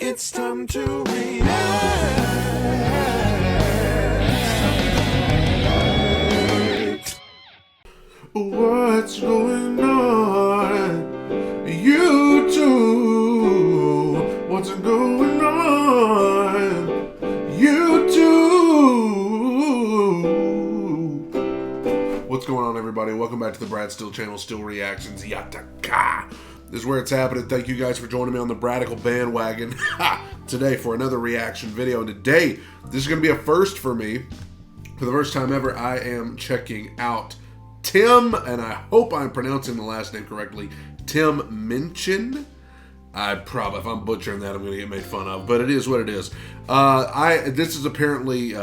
It's time to react. What's going on? YouTube. What's going on? YouTube. What's going on, everybody? Welcome back to the Brad Steele channel, Steele Reactions. Yataka. This is where it's happening. Thank you guys for joining me on the Bradical bandwagon today for another reaction video. And today, this is going to be a first for me. For the first time ever, I am checking out Tim, and I hope I'm pronouncing the last name correctly, Tim MINCHIN. If I'm butchering that, I'm going to get made fun of, but it is what it is. This is apparently,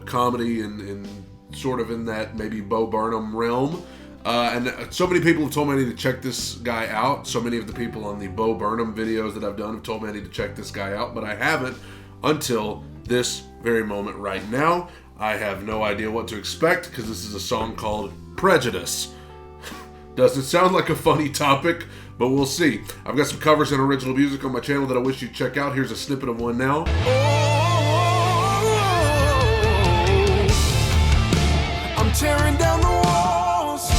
comedy and sort of in that maybe Bo Burnham realm. And so many people have told me I need to check this guy out. So many of the people on the Bo Burnham videos that I've done have told me I need to check this guy out, but I haven't until this very moment right now. I have no idea what to expect because this is a song called Prejudice. Doesn't sound like a funny topic, but we'll see. I've got some covers and original music on my channel that I wish you'd check out. Here's a snippet of one now. I'm tearing down the walls,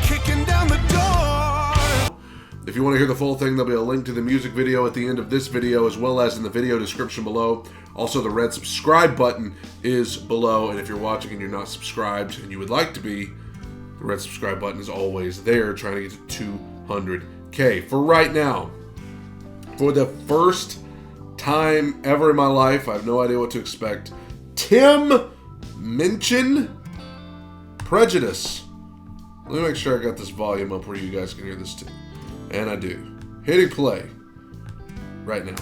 kicking down the door. If you want to hear the full thing, there'll be a link to the music video at the end of this video, as well as in the video description below. Also, the red subscribe button is below, and if you're watching and you're not subscribed and you would like to be, the red subscribe button is always there, trying to get to 200K. For right now, for the first time ever in my life, I have no idea what to expect. Tim MINCHIN, Prejudice. Let me make sure I got this volume up where you guys can hear this too. And I do. Hitting play right now.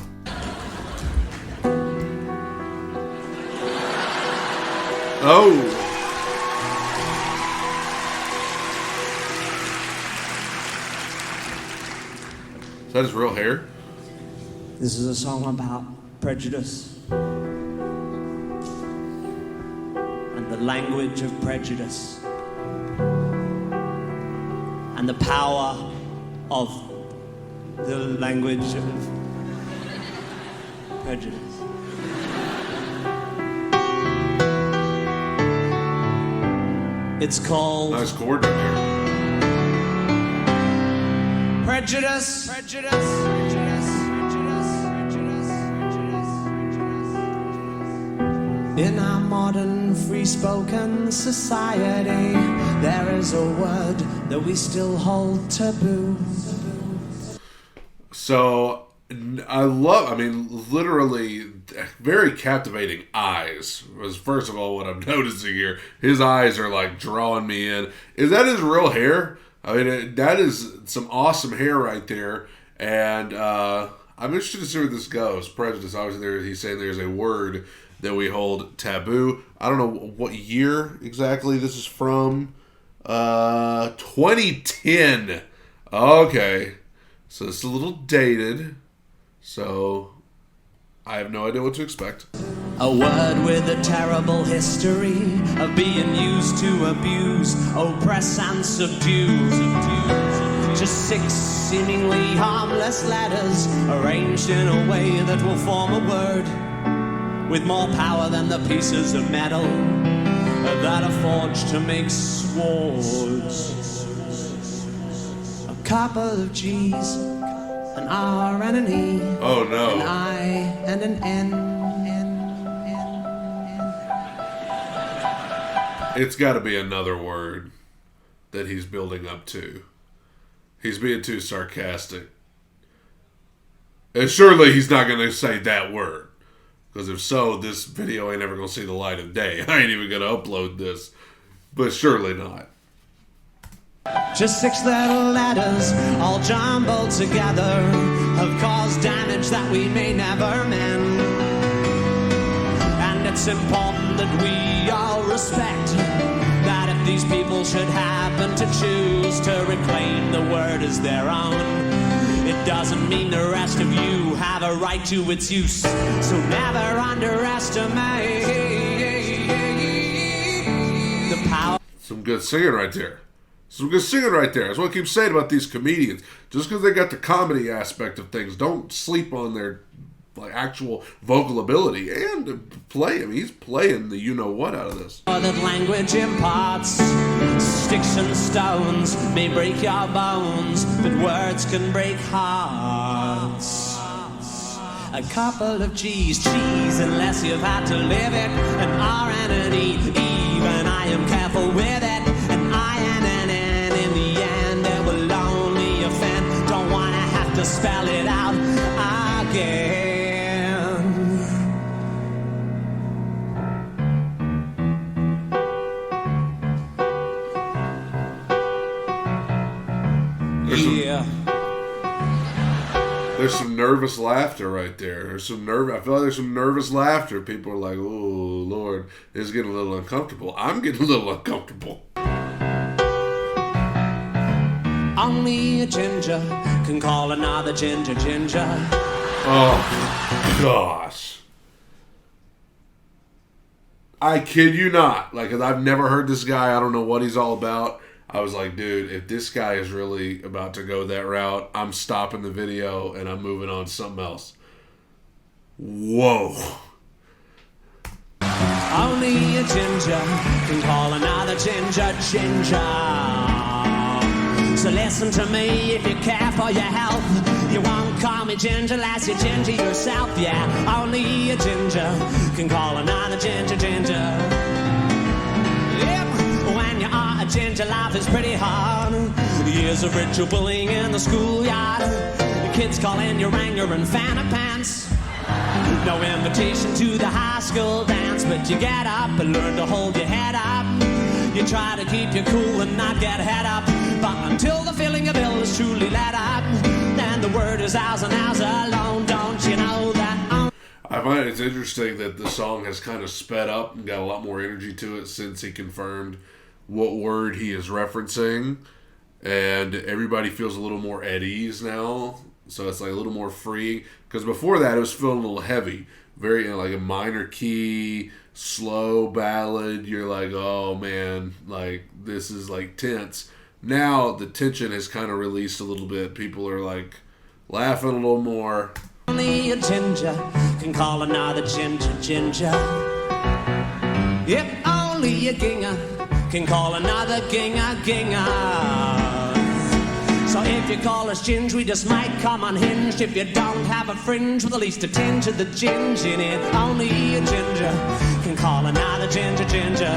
Oh! Is that his real hair? This is a song about prejudice and the language of prejudice and the power of the language of prejudice. It's called Nice chord right there. Prejudice. Prejudice. Prejudice. Prejudice. Prejudice. Prejudice. In our modern free-spoken society, there is a word that we still hold taboo. So, literally, very captivating eyes was first of all what I'm noticing here. His eyes are like drawing me in. Is that his real hair? I mean, that is some awesome hair right there. And I'm interested to see where this goes. Prejudice, obviously, he's saying there's a word that we hold taboo. I don't know what year exactly this is from. 2010. Okay. So it's a little dated. So I have no idea what to expect. A word with a terrible history of being used to abuse, oppress and subdue. Just 6 seemingly harmless letters arranged in a way that will form a word with more power than the pieces of metal that are forged to make swords. A couple of G's, an R and an E. Oh no. An I and an N. It's got to be another word that he's building up to. He's being too sarcastic. And surely he's not going to say that word. Because if so, this video ain't ever going to see the light of day. I ain't even going to upload this. But surely not. Just 6 little letters, all jumbled together, have caused damage that we may never mend. And it's important that we all respect that if these people should happen to choose to reclaim the word as their own, it doesn't mean the rest of you have a right to its use. So never underestimate the power. Some good singing right there. Some good singing right there. That's what I keep saying about these comedians. Just because they got the comedy aspect of things, don't sleep on their like actual vocal ability and play. I mean, he's playing the you-know-what out of this. That language imparts sticks and stones may break your bones, but words can break hearts. A couple of G's, unless you've had to live it. An R and an E, even I am careful with it. An I and an N, in the end it will only offend. Don't wanna have to spell it out again. There's some nervous laughter right there. I feel like there's some nervous laughter. People are like, "Oh Lord, this is getting a little uncomfortable." I'm getting a little uncomfortable. Only a ginger can call another ginger. Oh gosh, I kid you not. Like, 'cause I've never heard this guy. I don't know what he's all about. I was like, dude, if this guy is really about to go that route, I'm stopping the video and I'm moving on to something else. Whoa. Only a ginger can call another ginger. So listen to me if you care for your health. You won't call me ginger unless you're ginger yourself, yeah. Only a ginger can call another ginger. When you are a ginger, life is pretty hard. Years of ritual bullying in the schoolyard. The kids calling you Ranger and Fanta Pants. No invitation to the high school dance, but you get up and learn to hold your head up. You try to keep you cool and not get head up, but until the feeling of ill is truly let up, then the word is ours and ours alone. Don't you know that? I find it's interesting that the song has kind of sped up and got a lot more energy to it since he confirmed what word he is referencing, and everybody feels a little more at ease now. So it's like a little more free, because before that it was feeling a little heavy, very like a minor key, slow ballad. You're like, oh man, like this is like tense. Now the tension has kind of released a little bit. People are like laughing a little more. Only a ginger can call another ginger. If only a ginger can call another ginger. So if you call us ginger, we just might come unhinged. If you don't have a fringe with at least a tinge of the ginger in it, only a ginger can call another ginger.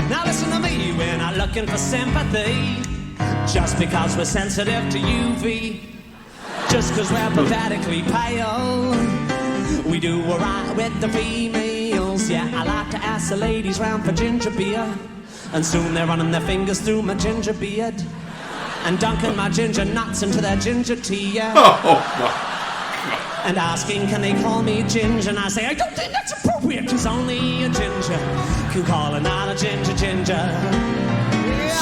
Now listen to me, we're not looking for sympathy just because we're sensitive to UV, just because we're pathetically pale. We do alright with the females. Yeah, I like to ask the ladies round for ginger beer, and soon they're running their fingers through my ginger beard and dunking my ginger nuts into their ginger tea, yeah. And asking, can they call me ginger? And I say, I don't think that's appropriate, because only a ginger can call another ginger.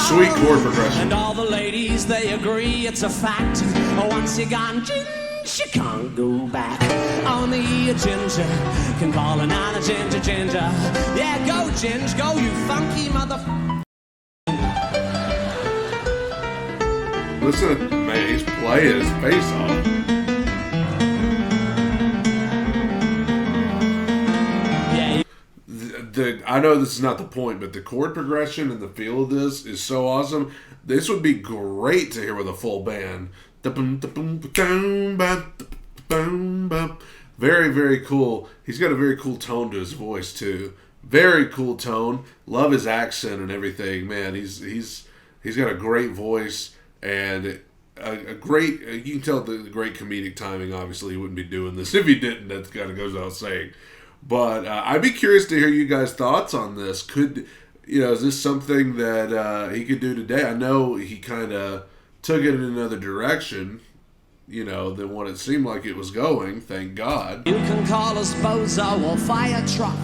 Sweet chord progression. And all the ladies, they agree it's a fact. Once you're gone ginger, you can't go back. Only a ginger can call another ginger. Yeah, go ginger, go you funky motherfucker. Listen, man, he's playing his face off. I know this is not the point, but the chord progression and the feel of this is so awesome. This would be great to hear with a full band. Very, very cool. He's got a very cool tone to his voice too. Very cool tone. Love his accent and everything. Man, he's got a great voice and a great. You can tell the great comedic timing. Obviously, he wouldn't be doing this if he didn't. That kind of goes without saying. But I'd be curious to hear you guys' thoughts on this. Is this something that he could do today? I know he kind of took it in another direction, than what it seemed like it was going. Thank God. You can call us bozo or fire truck.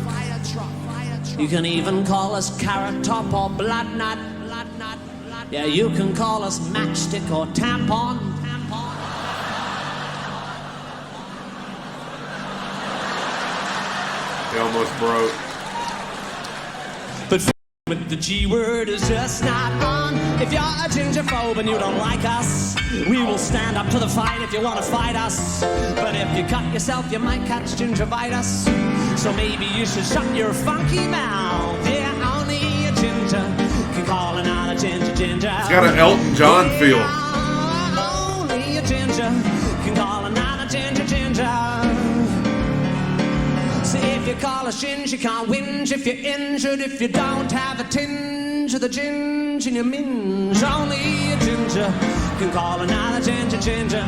You can even call us carrot top or blood nut. Yeah, you can call us matchstick or tampon. He almost broke. But But the G word is just not on. If you're a gingerphobe and you don't like us, we will stand up to the fight if you want to fight us. But if you cut yourself, you might catch gingivitis. So maybe you should shut your funky mouth. Yeah, only a ginger can call another ginger ginger. It's got an Elton John feel. Only a ginger can call another ginger ginger. So if you call a shinge, you can't whinge if you're injured. If you don't have a tinge of the ginge in your minge, only a ginger can call another ginger ginger.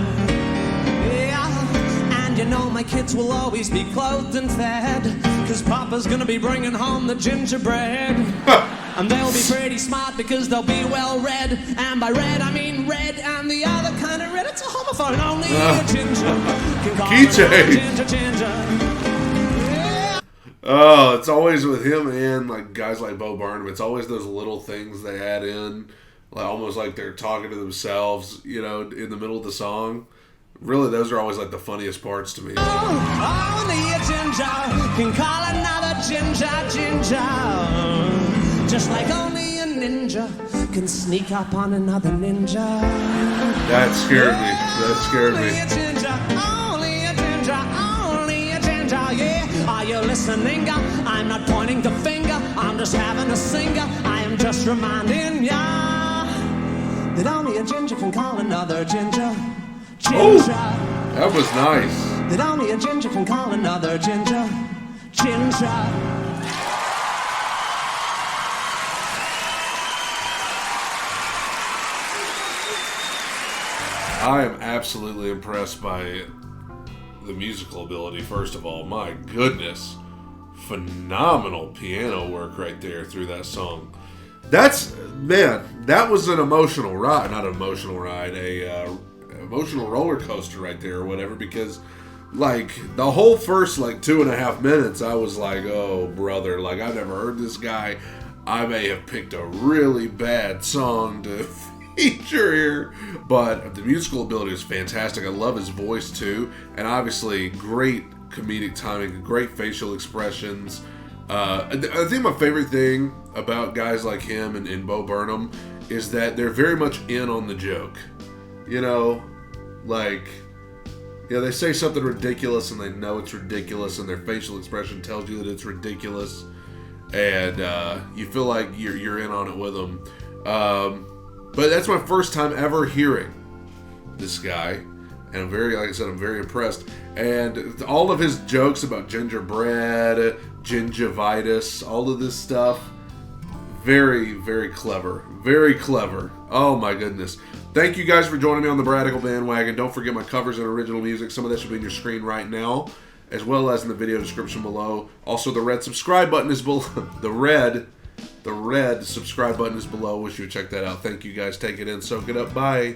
Yeah, and you know my kids will always be clothed and fed, 'cause Papa's gonna be bringing home the gingerbread. And they'll be pretty smart because they'll be well read. And by red, I mean red and the other kind of red. It's a homophone. Only a ginger can call another ginger ginger. Oh, it's always with him and like guys like Bo Burnham. It's always those little things they add in, like almost like they're talking to themselves, you know, in the middle of the song. Really, those are always like the funniest parts to me. Oh, only a ginger can call another ginger ginger. Just like only a ninja can sneak up on another ninja. That scared me. That scared me. Only a ginger, only a ginger, only a ginger, yeah. Are you listening? I'm not pointing the finger. I'm just having a singer. I am just reminding ya that only a ginger can call another ginger. Ginger. Oh, that was nice. That only a ginger can call another ginger. Ginger. I am absolutely impressed by the musical ability, first of all. My goodness. Phenomenal piano work right there through that song. That was an emotional ride. Not an emotional ride, emotional roller coaster right there or whatever, because like the whole first like 2.5 minutes I was like, oh brother, like I've never heard this guy. I may have picked a really bad song to feature here, but the musical ability is fantastic. I love his voice too, and obviously great comedic timing, great facial expressions. I think my favorite thing about guys like him and Bo Burnham is that they're very much in on the joke. You know, like, you know, they say something ridiculous and they know it's ridiculous, and their facial expression tells you that it's ridiculous, and you feel like you're in on it with them. But that's my first time ever hearing this guy, and I'm very, like I said, I'm very impressed. And all of his jokes about gingerbread, gingivitis, all of this stuff, very, very clever. Very clever. Oh my goodness. Thank you guys for joining me on the Bradical bandwagon. Don't forget my covers and original music. Some of that should be on your screen right now, as well as in the video description below. Also, the red subscribe button is below. The red subscribe button is below. Wish you would check that out. Thank you guys. Take it in. Soak it up. Bye.